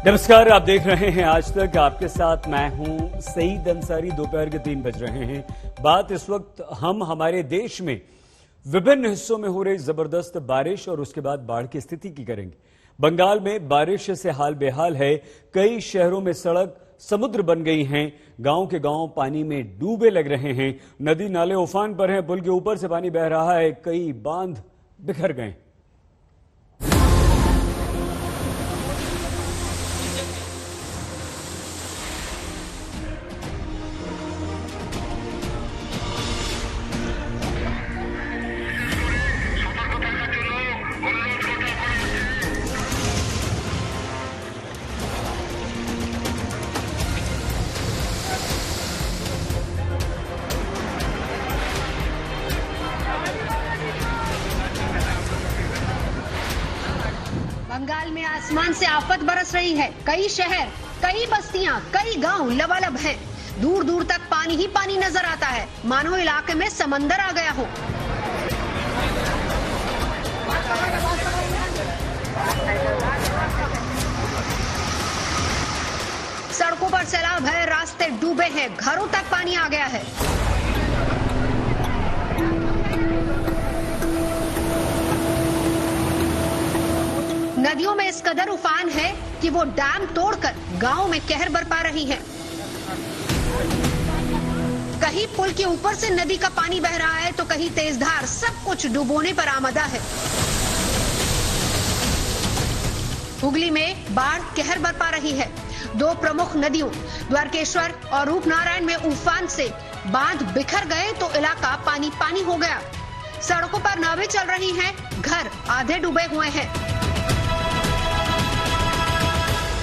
नमस्कार, आप देख रहे हैं आज तक। आपके साथ मैं हूं सईद अंसारी। दोपहर के 3 बज रहे हैं। बात इस वक्त हम हमारे देश में विभिन्न हिस्सों में हो रही जबरदस्त बारिश और उसके बाद बाढ़ की स्थिति की करेंगे। बंगाल में बारिश से हाल बेहाल है। कई शहरों में सड़क समुद्र बन गई हैं। गांव के गांव पानी में डूबे लग रहे हैं। नदी नाले उफान पर हैं। पुल के ऊपर से पानी बह रहा है। कई बांध बिखर गए। बंगाल में आसमान से आफत बरस रही है। कई शहर, कई बस्तियां, कई गांव लबालब हैं। दूर दूर तक पानी ही पानी नजर आता है, मानो इलाके में समंदर आ गया हो। सड़कों पर सैलाब है, रास्ते डूबे हैं, घरों तक पानी आ गया है। नदियों में इस कदर उफान है कि वो डैम तोड़कर गांव में कहर बरपा रही है। कहीं पुल के ऊपर से नदी का पानी बह रहा है तो कहीं तेजधार सब कुछ डुबोने पर आमदा है। हुगली में बाढ़ कहर बरपा रही है। दो प्रमुख नदियों द्वारकेश्वर और रूपनारायण में उफान से बांध बिखर गए तो इलाका पानी पानी हो गया। सड़कों पर नावें चल रही हैं, घर आधे डूबे हुए हैं।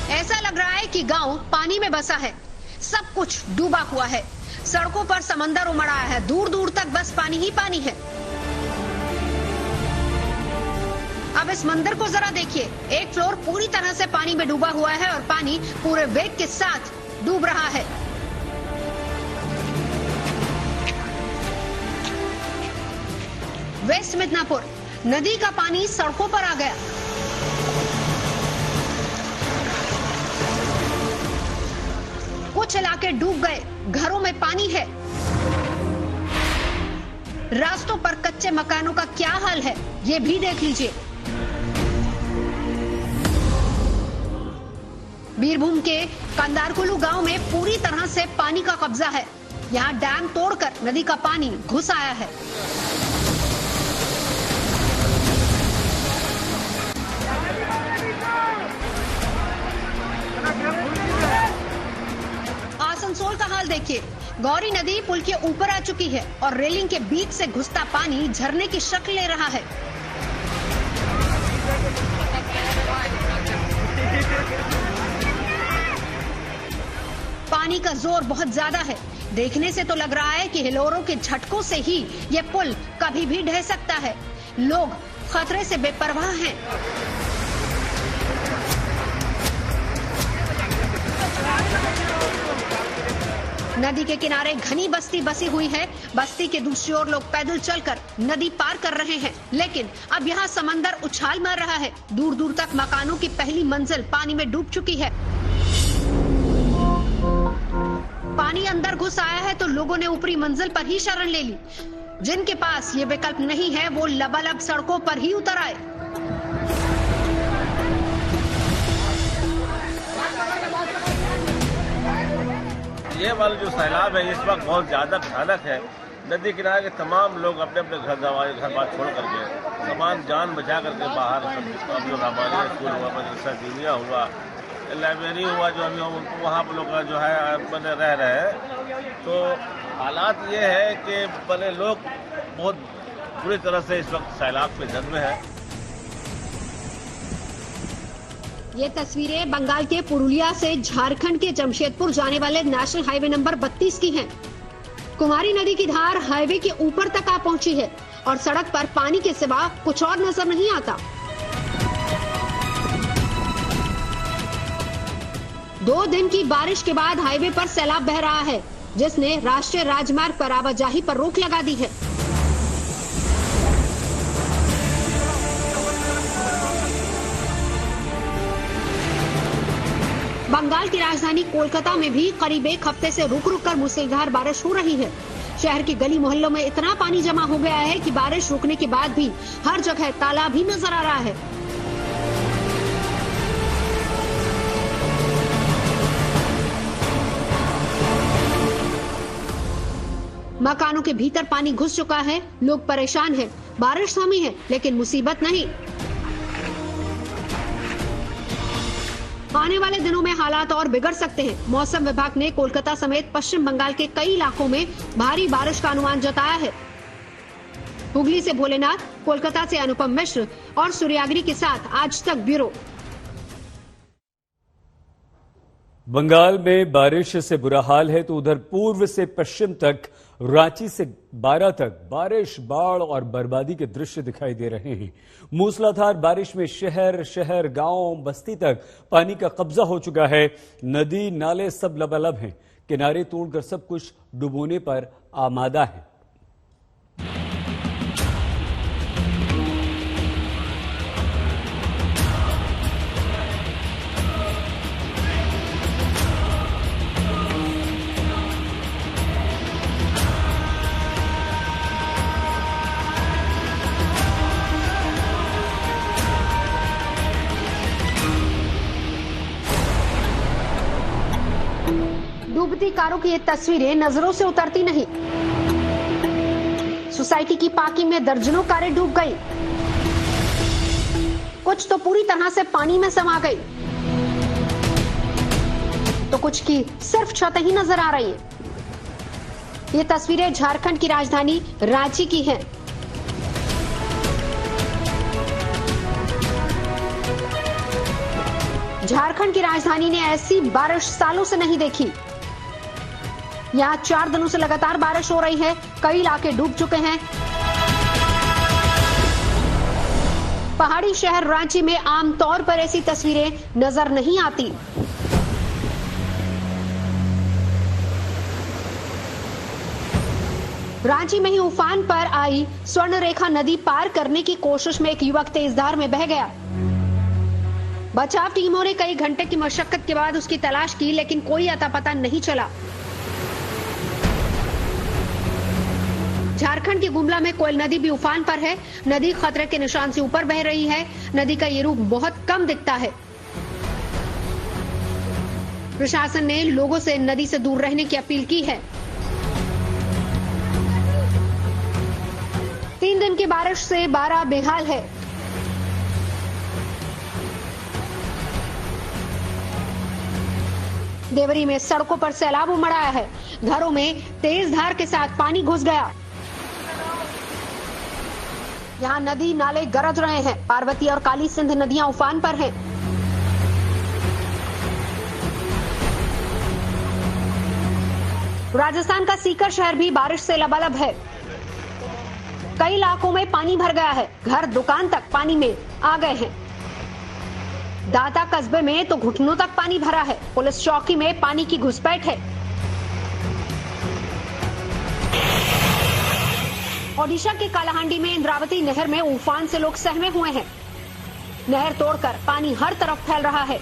ऐसा लग रहा है कि गांव पानी में बसा है, सब कुछ डूबा हुआ है। सड़कों पर समंदर उमड़ आया है, दूर दूर तक बस पानी ही पानी है। अब इस मंदिर को जरा देखिए, एक फ्लोर पूरी तरह से पानी में डूबा हुआ है और पानी पूरे वेग के साथ डूब रहा है। वेस्ट मिदनापुर नदी का पानी सड़कों पर आ गया। कुछ इलाके डूब गए, घरों में पानी है। रास्तों पर कच्चे मकानों का क्या हाल है, ये भी देख लीजिए। बीरभूम के कंदारकुलू गांव में पूरी तरह से पानी का कब्जा है। यहां डैम तोड़कर नदी का पानी घुस आया है। आसनसोल का हाल देखिए, गौरी नदी पुल के ऊपर आ चुकी है और रेलिंग के बीच से घुसता पानी झरने की शक्ल ले रहा है। पानी का जोर बहुत ज्यादा है। देखने से तो लग रहा है कि हिलोरों के झटकों से ही ये पुल कभी भी ढह सकता है। लोग खतरे से बेपरवाह हैं। नदी के किनारे घनी बस्ती बसी हुई है। बस्ती के दूसरी ओर लोग पैदल चलकर नदी पार कर रहे हैं, लेकिन अब यहाँ समंदर उछाल मार रहा है। दूर दूर तक मकानों की पहली मंजिल पानी में डूब चुकी है। पानी अंदर घुस आया है तो लोगों ने ऊपरी मंजिल पर ही शरण ले ली। जिनके पास ये विकल्प नहीं है वो लबालब सड़कों पर ही उतर आए। ये वाला जो सैलाब है इस वक्त बहुत ज़्यादा भयानक है। नदी किनारे के तमाम लोग अपने अपने घर बार छोड़ करके सामान जान बचा करके बाहर सब लोग हमारे स्कूल हुआ, मदरसा दीनिया हुआ, लाइब्रेरी हुआ, जो अभी उनको वहाँ पर लोग जो है बने रह रहे हैं। तो हालात ये है कि बने लोग बहुत बुरी तरह से इस वक्त सैलाब के जद में है। ये तस्वीरें बंगाल के पुरुलिया से झारखंड के जमशेदपुर जाने वाले नेशनल हाईवे नंबर 32 की हैं। कुमारी नदी की धार हाईवे के ऊपर तक आ पहुंची है और सड़क पर पानी के सिवा कुछ और नजर नहीं आता। 2 दिन की बारिश के बाद हाईवे पर सैलाब बह रहा है, जिसने राष्ट्रीय राजमार्ग पर आवाजाही पर रोक लगा दी है। बंगाल की राजधानी कोलकाता में भी करीब एक हफ्ते से रुक रुक कर मूसलाधार बारिश हो रही है। शहर की गली मोहल्लों में इतना पानी जमा हो गया है कि बारिश रुकने के बाद भी हर जगह तालाब ही नजर आ रहा है। मकानों के भीतर पानी घुस चुका है, लोग परेशान हैं। बारिश थमी है लेकिन मुसीबत नहीं। आने वाले दिनों में हालात और बिगड़ सकते हैं। मौसम विभाग ने कोलकाता समेत पश्चिम बंगाल के कई इलाकों में भारी बारिश का अनुमान जताया है। हुगली से भोलेनाथ, कोलकाता से अनुपम मिश्र और सूर्यागिरी के साथ आज तक ब्यूरो। बंगाल में बारिश से बुरा हाल है तो उधर पूर्व से पश्चिम तक रांची से बारा तक बारिश, बाढ़ और बर्बादी के दृश्य दिखाई दे रहे हैं। मूसलाधार बारिश में शहर, गांव, बस्ती तक पानी का कब्जा हो चुका है। नदी, नाले सब लबालब हैं। किनारे तोड़कर सब कुछ डुबोने पर आमादा है। डूबती कारों की ये तस्वीरें नजरों से उतरती नहीं। सोसाइटी की पार्किंग में दर्जनों कारें डूब गई, कुछ तो पूरी तरह से पानी में समा गई, तो कुछ की सिर्फ छत ही नजर आ रही है। ये तस्वीरें झारखंड की राजधानी रांची की हैं। झारखंड की राजधानी ने ऐसी बारिश सालों से नहीं देखी। यहाँ 4 दिनों से लगातार बारिश हो रही है, कई इलाके डूब चुके हैं। पहाड़ी शहर रांची में आमतौर पर ऐसी तस्वीरें नजर नहीं आती। रांची में ही उफान पर आई स्वर्णरेखा नदी पार करने की कोशिश में एक युवक तेज धार में बह गया। बचाव टीमों ने कई घंटे की मशक्कत के बाद उसकी तलाश की, लेकिन कोई अता पता नहीं चला। झारखंड की गुमला में कोयल नदी भी उफान पर है। नदी खतरे के निशान से ऊपर बह रही है। नदी का ये रूप बहुत कम दिखता है। प्रशासन ने लोगों से नदी से दूर रहने की अपील की है। 3 दिन की बारिश से बारा बेहाल है। देवरी में सड़कों पर सैलाब उमड़ा है। घरों में तेज धार के साथ पानी घुस गया। यहाँ नदी नाले गरज रहे हैं। पार्वती और काली सिंध नदियां उफान पर हैं। राजस्थान का सीकर शहर भी बारिश से लबालब है। कई इलाकों में पानी भर गया है। घर दुकान तक पानी में आ गए हैं। दाता कस्बे में तो घुटनों तक पानी भरा है। पुलिस चौकी में पानी की घुसपैठ है। ओडिशा के कालाहांडी में इंद्रावती नहर में उफान से लोग सहमे हुए हैं। नहर तोड़कर पानी हर तरफ फैल रहा है।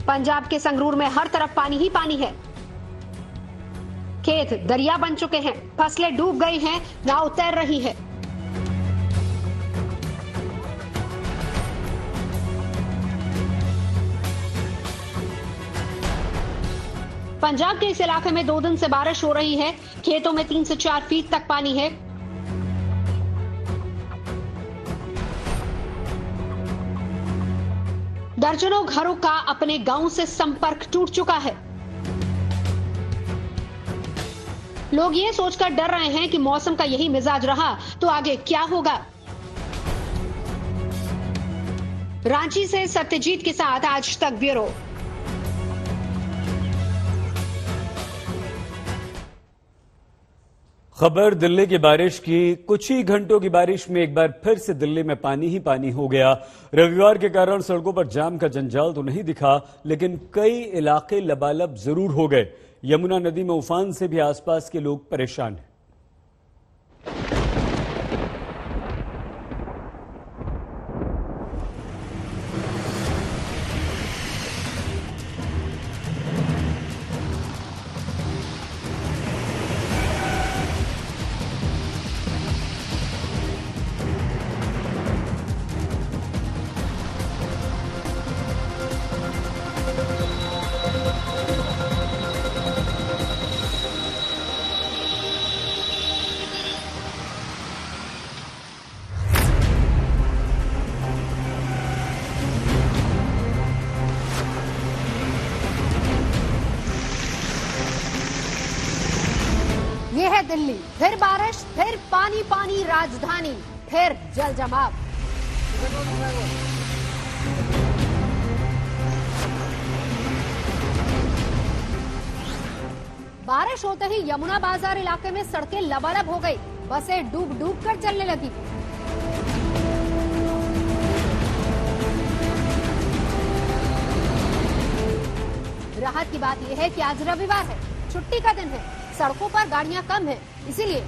पंजाब के संगरूर में हर तरफ पानी ही पानी है। खेत दरिया बन चुके हैं। फसलें डूब गई हैं। नाव तैर रही है। पंजाब के इस इलाके में 2 दिन से बारिश हो रही है। खेतों में 3 से 4 फीट तक पानी है। दर्जनों घरों का अपने गांव से संपर्क टूट चुका है। लोग ये सोचकर डर रहे हैं कि मौसम का यही मिजाज रहा तो आगे क्या होगा। रांची से सत्यजीत के साथ आज तक ब्यूरो। खबर दिल्ली की बारिश की। कुछ ही घंटों की बारिश में एक बार फिर से दिल्ली में पानी ही पानी हो गया। रविवार के कारण सड़कों पर जाम का जंजाल तो नहीं दिखा, लेकिन कई इलाके लबालब जरूर हो गए। यमुना नदी में उफान से भी आसपास के लोग परेशान हैं। ये है दिल्ली, फिर बारिश, फिर पानी पानी राजधानी, फिर जल जमाव। बारिश होते ही यमुना बाजार इलाके में सड़कें लबालब हो गई, बसें डूब डूब कर चलने लगी। राहत की बात यह है कि आज रविवार है, छुट्टी का दिन है, सड़कों पर गाड़ियां कम हैं, इसीलिए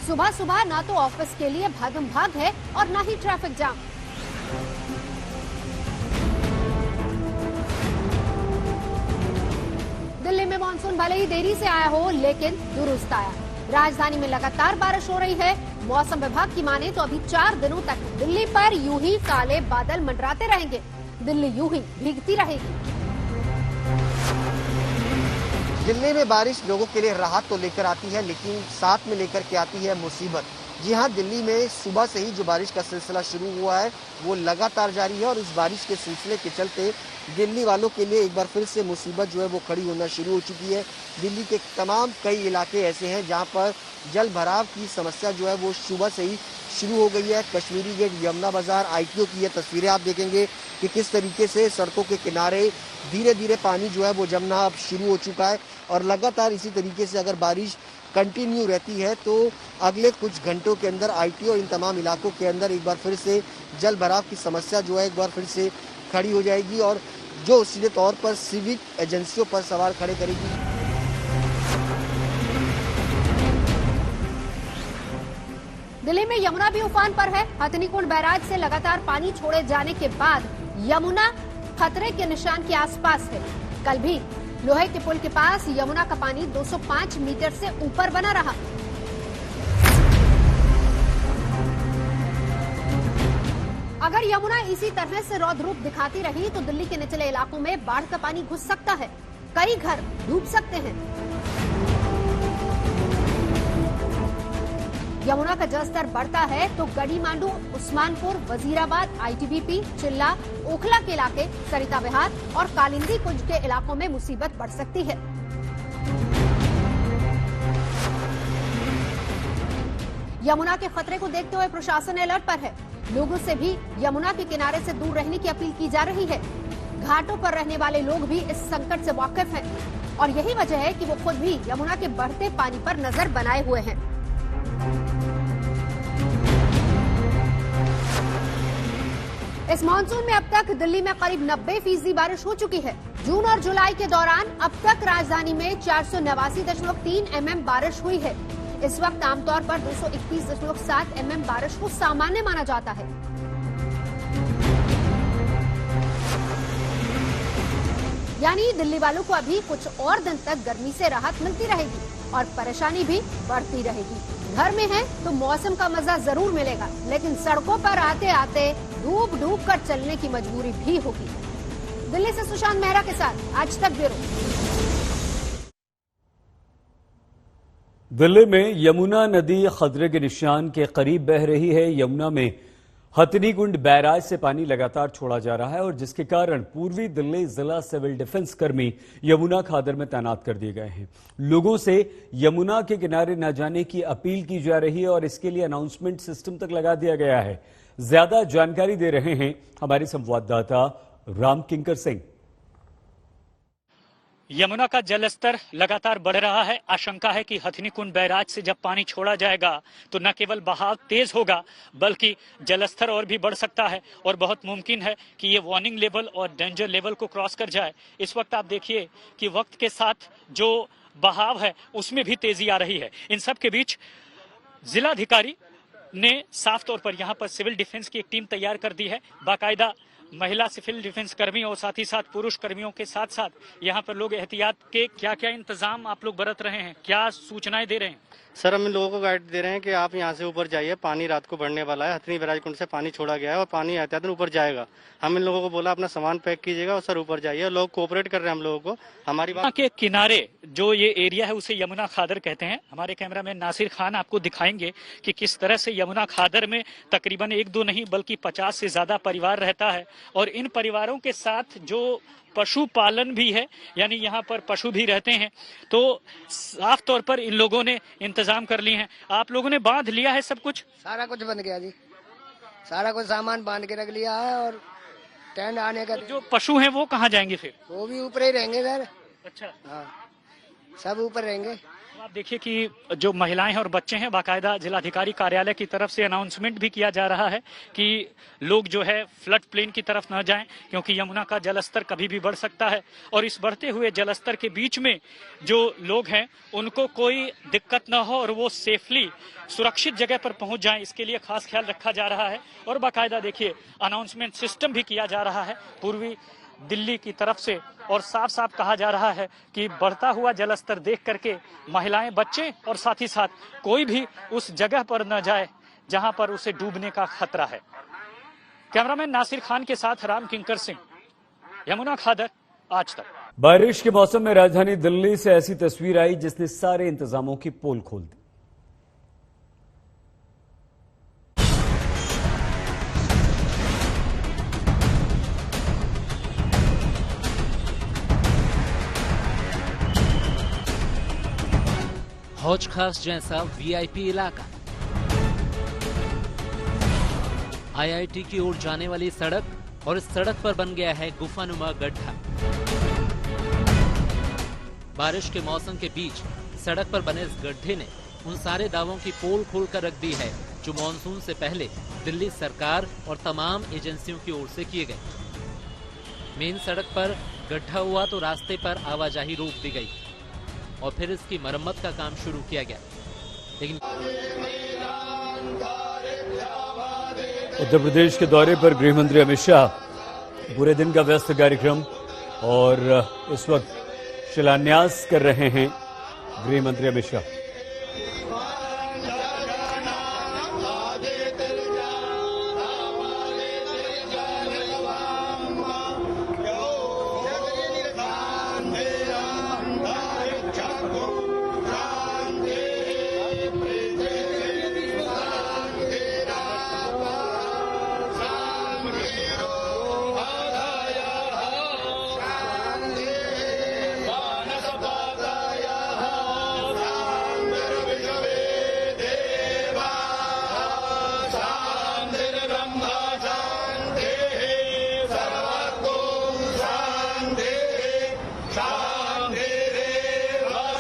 सुबह सुबह ना तो ऑफिस के लिए भागम भाग है और ना ही ट्रैफिक जाम। दिल्ली में मानसून भले ही देरी से आया हो, लेकिन दुरुस्त आया। राजधानी में लगातार बारिश हो रही है। मौसम विभाग की माने तो अभी 4 दिनों तक दिल्ली पर यूं ही काले बादल मंडराते रहेंगे। दिल्ली यूं ही भीगती रहेगी। दिल्ली में बारिश लोगों के लिए राहत तो लेकर आती है, लेकिन साथ में लेकर के आती है मुसीबत। जी हाँ, दिल्ली में सुबह से ही जो बारिश का सिलसिला शुरू हुआ है वो लगातार जारी है और इस बारिश के सिलसिले के चलते दिल्ली वालों के लिए एक बार फिर से मुसीबत जो है वो खड़ी होना शुरू हो चुकी है। दिल्ली के तमाम कई इलाके ऐसे हैं जहाँ पर जल भराव की समस्या जो है वो सुबह से ही शुरू हो गई है। कश्मीरी गेट, यमुना बाजार, ITO की ये तस्वीरें आप देखेंगे कि किस तरीके से सड़कों के किनारे धीरे धीरे पानी जो है वो जमना अब शुरू हो चुका है और लगातार इसी तरीके से अगर बारिश कंटिन्यू रहती है तो अगले कुछ घंटों के अंदर ITO और इन तमाम इलाकों के अंदर एक बार फिर से जल भराव की समस्या जो है एक बार फिर से खड़ी हो जाएगी और जो सीधे तौर पर सिविक एजेंसियों पर सवाल खड़े करेगी। दिल्ली में यमुना भी उफान पर है। हथनीकुंड बैराज से लगातार पानी छोड़े जाने के बाद यमुना खतरे के निशान के आसपास है। कल भी लोहे के पुल के पास यमुना का पानी 205 मीटर से ऊपर बना रहा। अगर यमुना इसी तरह से रौद्र रूप दिखाती रही तो दिल्ली के निचले इलाकों में बाढ़ का पानी घुस सकता है, कई घर डूब सकते हैं। यमुना का जलस्तर बढ़ता है तो गढ़ी मांडू, उस्मानपुर, वजीराबाद, ITBP, चिल्ला, ओखला के इलाके, सरिता विहार और कालिंदी कुंज के इलाकों में मुसीबत बढ़ सकती है। यमुना के खतरे को देखते हुए प्रशासन अलर्ट पर है। लोगों से भी यमुना के किनारे से दूर रहने की अपील की जा रही है। घाटों पर रहने वाले लोग भी इस संकट से वाकिफ हैं और यही वजह है कि वो खुद भी यमुना के बढ़ते पानी पर नजर बनाए हुए हैं। इस मानसून में अब तक दिल्ली में करीब 90% बारिश हो चुकी है। जून और जुलाई के दौरान अब तक राजधानी में 489.3 mm बारिश हुई है। इस वक्त आमतौर पर 231.7 mm बारिश को सामान्य माना जाता है। यानी दिल्ली वालों को अभी कुछ और दिन तक गर्मी से राहत मिलती रहेगी और परेशानी भी बढ़ती रहेगी। घर में है तो मौसम का मजा जरूर मिलेगा, लेकिन सड़कों पर आते आते डूब डूब कर चलने की मजबूरी भी होगी। दिल्ली से सुशांत मेहरा के साथ आज तक ब्यूरो। दिल्ली में यमुना नदी खतरे के निशान के करीब बह रही है। यमुना में हथनीकुंड बैराज से पानी लगातार छोड़ा जा रहा है और जिसके कारण पूर्वी दिल्ली जिला सिविल डिफेंस कर्मी यमुना खादर में तैनात कर दिए गए हैं। लोगों से यमुना के किनारे न जाने की अपील की जा रही है और इसके लिए अनाउंसमेंट सिस्टम तक लगा दिया गया है। ज्यादा जानकारी दे रहे हैं हमारे संवाददाता राम किंकर सिंह। यमुना का जलस्तर लगातार बढ़ रहा है। आशंका है कि हथनीकुंड बैराज से जब पानी छोड़ा जाएगा तो न केवल बहाव तेज होगा बल्कि जलस्तर और भी बढ़ सकता है और बहुत मुमकिन है कि ये वार्निंग लेवल और डेंजर लेवल को क्रॉस कर जाए। इस वक्त आप देखिए कि वक्त के साथ जो बहाव है उसमें भी तेजी आ रही है। इन सब के बीच जिलाधिकारी ने साफ तौर पर यहाँ पर सिविल डिफेंस की एक टीम तैयार कर दी है। बाकायदा महिला सिविल डिफेंस कर्मी और साथ ही साथ पुरुष कर्मियों के साथ साथ यहाँ पर लोग एहतियात के क्या क्या इंतजाम आप लोग बरत रहे हैं, क्या सूचनाएं दे रहे हैं? सर, हम इन लोगों को गाइड दे रहे हैं कि आप यहाँ से ऊपर जाइए, पानी रात को बढ़ने वाला है। हथनी बैराज कुंड से पानी छोड़ा गया है और पानी एहतियातन ऊपर जाएगा। हम इन लोगों को बोला अपना सामान पैक कीजिएगा और सर ऊपर जाइए। लोग कोऑपरेट कर रहे हैं हम लोगों को। हमारी बात के किनारे जो ये एरिया है उसे यमुना खादर कहते हैं। हमारे कैमरामैन नासिर खान आपको दिखाएंगे कि किस तरह से यमुना खादर में तकरीबन 1-2 नहीं बल्कि 50 से ज्यादा परिवार रहता है और इन परिवारों के साथ जो पशुपालन भी है, यानी यहाँ पर पशु भी रहते हैं। तो साफ तौर पर इन लोगों ने इंतजाम कर लिए हैं। आप लोगों ने बांध लिया है सब कुछ? सारा कुछ बन गया जी, सारा कुछ सामान बांध के रख लिया है और टेंट आने का। जो पशु हैं वो कहाँ जाएंगे फिर? वो भी ऊपर ही रहेंगे सर। अच्छा, हाँ, सब ऊपर रहेंगे। आप देखिए कि जो महिलाएं हैं और बच्चे हैं, बाकायदा जिलाधिकारी कार्यालय की तरफ से अनाउंसमेंट भी किया जा रहा है कि लोग जो है फ्लड प्लेन की तरफ न जाएं, क्योंकि यमुना का जलस्तर कभी भी बढ़ सकता है और इस बढ़ते हुए जलस्तर के बीच में जो लोग हैं उनको कोई दिक्कत न हो और वो सेफली सुरक्षित जगह पर पहुंच जाएं, इसके लिए खास ख्याल रखा जा रहा है। और बाकायदा देखिए अनाउंसमेंट सिस्टम भी किया जा रहा है पूर्वी दिल्ली की तरफ से और साफ साफ कहा जा रहा है कि बढ़ता हुआ जलस्तर देख करके महिलाएं, बच्चे और साथ ही साथ कोई भी उस जगह पर न जाए जहां पर उसे डूबने का खतरा है। कैमरामैन नासिर खान के साथ राम किंकर सिंह, यमुना खादर, आज तक। बारिश के मौसम में राजधानी दिल्ली से ऐसी तस्वीर आई जिसने सारे इंतजामों की पोल खोल दी। हौज खास जैसा वीआईपी इलाका, आईआईटी की ओर जाने वाली सड़क और इस सड़क पर बन गया है गुफानुमा गड्ढा। बारिश के मौसम के बीच सड़क पर बने इस गड्ढे ने उन सारे दावों की पोल खोलकर रख दी है जो मॉनसून से पहले दिल्ली सरकार और तमाम एजेंसियों की ओर से किए गए। मेन सड़क पर गड्ढा हुआ तो रास्ते पर आवाजाही रोक दी गई और फिर इसकी मरम्मत का काम शुरू किया गया। लेकिन उत्तर प्रदेश के दौरे पर गृह मंत्री अमित शाह, पूरे दिन का व्यस्त कार्यक्रम और इस वक्त शिलान्यास कर रहे हैं गृह मंत्री अमित शाह।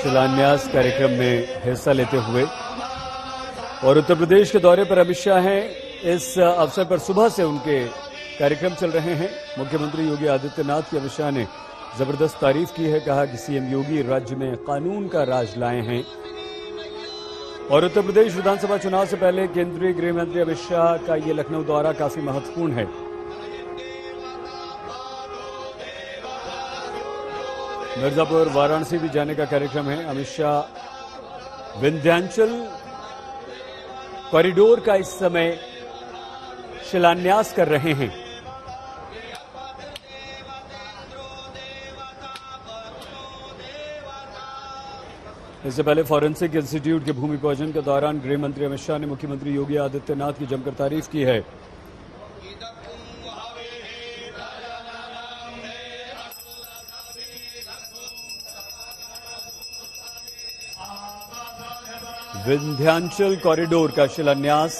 शिलान्यास कार्यक्रम में हिस्सा लेते हुए और उत्तर प्रदेश के दौरे पर अमित शाह हैं। इस अवसर पर सुबह से उनके कार्यक्रम चल रहे हैं। मुख्यमंत्री योगी आदित्यनाथ की अमित शाह ने जबरदस्त तारीफ की है। कहा कि सीएम योगी राज्य में कानून का राज लाए हैं। और उत्तर प्रदेश विधानसभा चुनाव से पहले केंद्रीय गृह मंत्री अमित शाह का ये लखनऊ दौरा काफी महत्वपूर्ण है। मिर्जापुर, वाराणसी भी जाने का कार्यक्रम है। अमित शाह विंध्याचल कॉरिडोर का इस समय शिलान्यास कर रहे हैं। इससे पहले फॉरेंसिक इंस्टीट्यूट के भूमि पूजन के दौरान गृह मंत्री अमित शाह ने मुख्यमंत्री योगी आदित्यनाथ की जमकर तारीफ की है। विंध्याचल कॉरिडोर का शिलान्यास।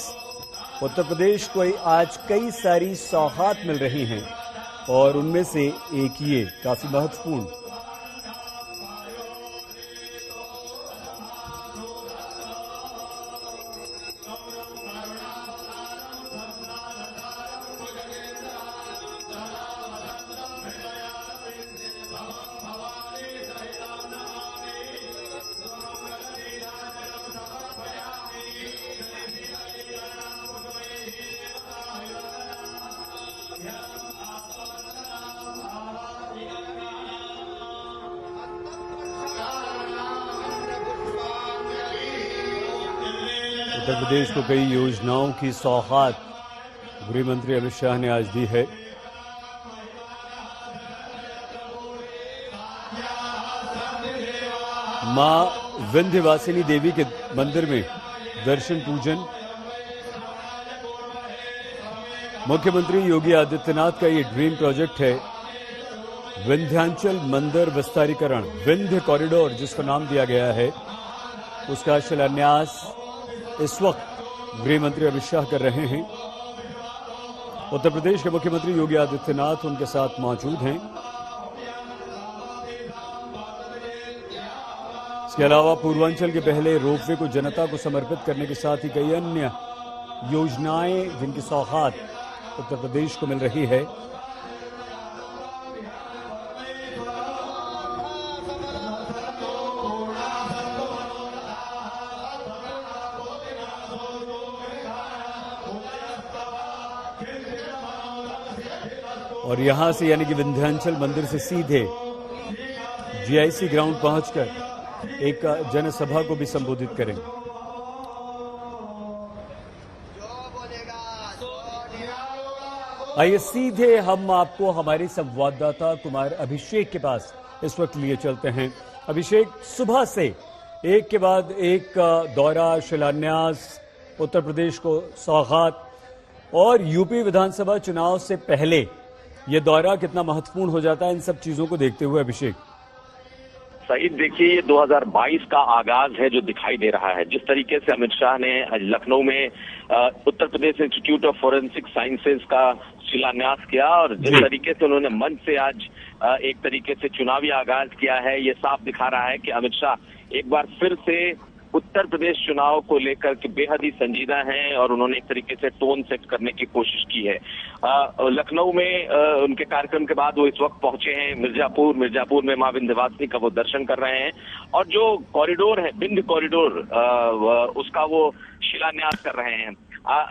उत्तर प्रदेश को आज कई सारी सौगात मिल रही हैं और उनमें से एक ये काफी महत्वपूर्ण। उत्तर प्रदेश को कई योजनाओं की सौगात गृह मंत्री अमित शाह ने आज दी है। मां विंध्यवासिनी देवी के मंदिर में दर्शन पूजन। मुख्यमंत्री योगी आदित्यनाथ का ये ड्रीम प्रोजेक्ट है, विंध्याचल मंदिर विस्तारीकरण, विंध्य कॉरिडोर जिसको नाम दिया गया है, उसका शिलान्यास इस वक्त गृह मंत्री अमित शाह कर रहे हैं। उत्तर प्रदेश के मुख्यमंत्री योगी आदित्यनाथ उनके साथ मौजूद हैं। इसके अलावा पूर्वांचल के पहले रोपवे को जनता को समर्पित करने के साथ ही कई अन्य योजनाएं जिनकी सौगात उत्तर प्रदेश को मिल रही है। और यहां से यानी कि विंध्याचल मंदिर से सीधे जीआईसी ग्राउंड पहुंचकर एक जनसभा को भी संबोधित करेंगे। आइए सीधे हम आपको हमारे संवाददाता कुमार अभिषेक के पास इस वक्त लिए चलते हैं। अभिषेक, सुबह से एक के बाद एक दौरा, शिलान्यास, उत्तर प्रदेश को सौगात और यूपी विधानसभा चुनाव से पहले ये दौरा कितना महत्वपूर्ण हो जाता है इन सब चीजों को देखते हुए अभिषेक? सईद, देखिए ये 2022 का आगाज है जो दिखाई दे रहा है। जिस तरीके से अमित शाह ने लखनऊ में Uttar Pradesh institute of forensic sciences का शिलान्यास किया और जिस तरीके से उन्होंने मंच से आज एक तरीके से चुनावी आगाज किया है, ये साफ दिखा रहा है कि अमित शाह एक बार फिर से उत्तर प्रदेश चुनाव को लेकर के बेहद ही संजीदा हैं और उन्होंने एक तरीके से टोन सेट करने की कोशिश की है। लखनऊ में उनके कार्यक्रम के बाद वो इस वक्त पहुंचे हैं मिर्जापुर में मां विंध्यवासिनी का वो दर्शन कर रहे हैं और जो कॉरिडोर है, विंध्य कॉरिडोर, उसका वो शिलान्यास कर रहे हैं।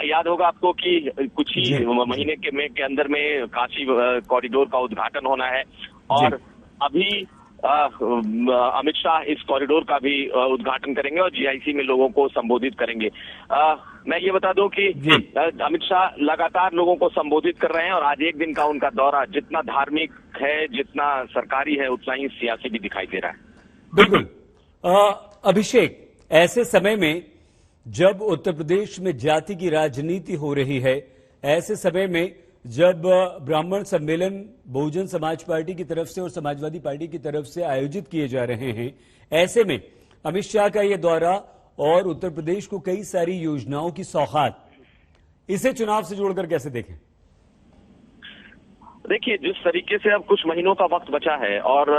याद होगा आपको कि कुछ ही महीने के अंदर में काशी कॉरिडोर का उद्घाटन होना है और अभी अमित शाह इस कॉरिडोर का भी उद्घाटन करेंगे और जीआईसी में लोगों को संबोधित करेंगे। मैं ये बता दूं कि अमित शाह लगातार लोगों को संबोधित कर रहे हैं और आज एक दिन का उनका दौरा जितना धार्मिक है, जितना सरकारी है, उतना ही सियासी भी दिखाई दे रहा है। बिल्कुल अभिषेक, ऐसे समय में जब उत्तर प्रदेश में जाति की राजनीति हो रही है, ऐसे समय में जब ब्राह्मण सम्मेलन बहुजन समाज पार्टी की तरफ से और समाजवादी पार्टी की तरफ से आयोजित किए जा रहे हैं, ऐसे में अमित शाह का यह दौरा और उत्तर प्रदेश को कई सारी योजनाओं की सौगात, इसे चुनाव से जोड़कर कैसे देखें? देखिए, जिस तरीके से अब कुछ महीनों का वक्त बचा है और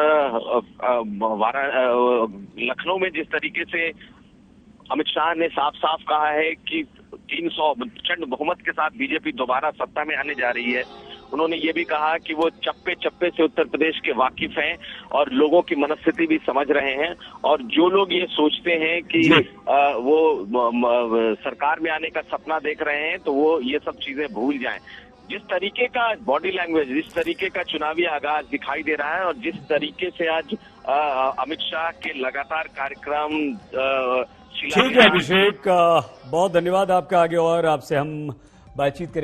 लखनऊ में जिस तरीके से अमित शाह ने साफ साफ कहा है कि 300 प्रचंड बहुमत के साथ बीजेपी दोबारा सत्ता में आने जा रही है। उन्होंने ये भी कहा कि वो चप्पे चप्पे से उत्तर प्रदेश के वाकिफ हैं और लोगों की मनस्थिति भी समझ रहे हैं और जो लोग ये सोचते हैं कि वो सरकार में आने का सपना देख रहे हैं तो वो ये सब चीजें भूल जाएं। जिस तरीके का बॉडी लैंग्वेज, जिस तरीके का चुनावी आगाज दिखाई दे रहा है और जिस तरीके से आज अमित शाह के लगातार कार्यक्रम। ठीक है अभिषेक, बहुत धन्यवाद आपका। आगे और आपसे हम बातचीत करेंगे।